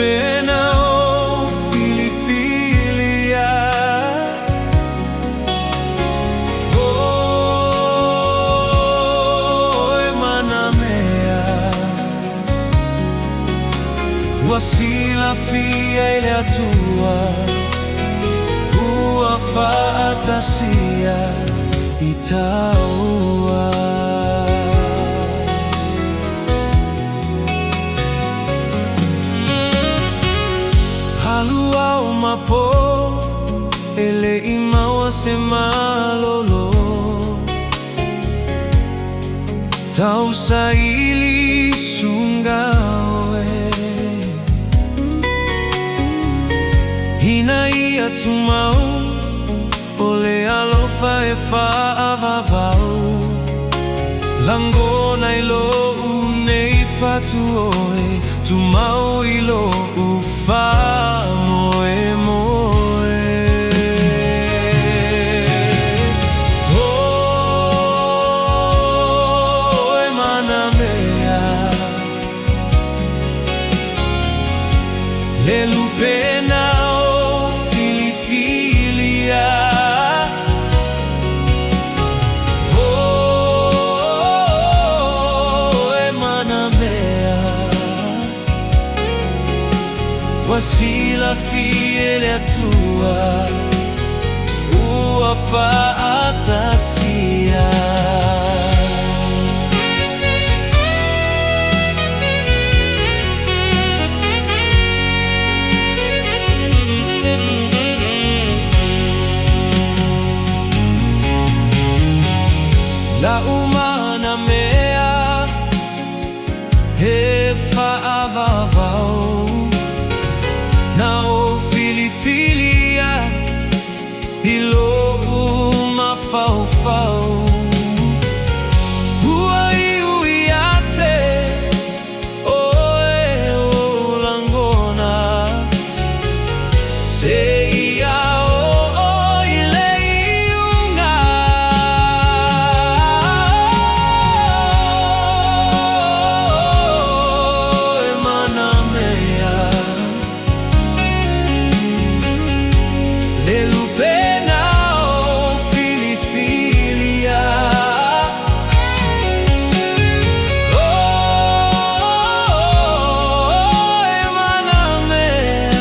lupena o filifilia. Oe manamea wasila fia ile atua fatasia itaua. Haluau mapo ele imawa semalolo tau saili sungawe hinai atumau ole alofa e faavavau langona ilo unei fatuoe tumau ilo ufa moe moe. Oe manamea le lupena o filifilia. Wasila fiele atua ua fatasia. La umana mea he faavavau na o filifilia ilo uma faufau uai uiate oe o langona seia o ile iunga. Oe manamea le lupena o filifilia. Oe manamea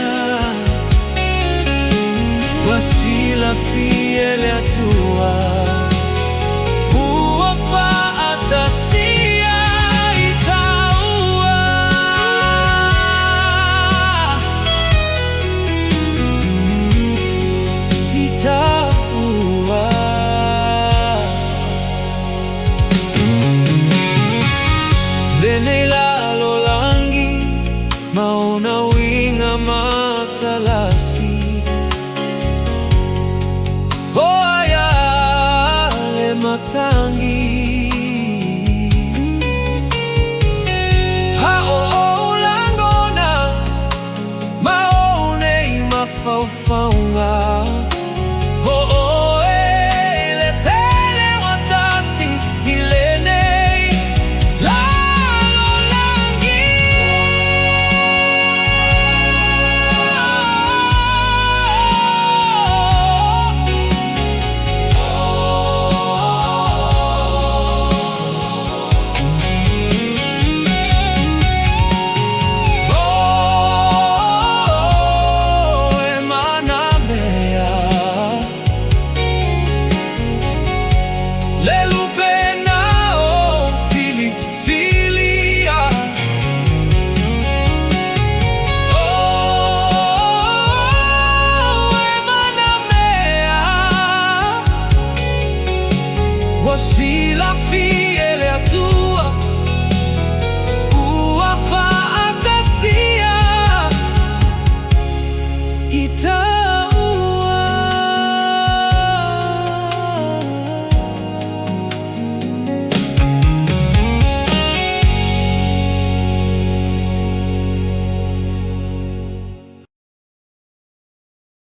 wasila fiele atua ua fatasia itaua. Denei lalo langi mauna winga matalasi oaya le matangi hao langona maone mafaufaunga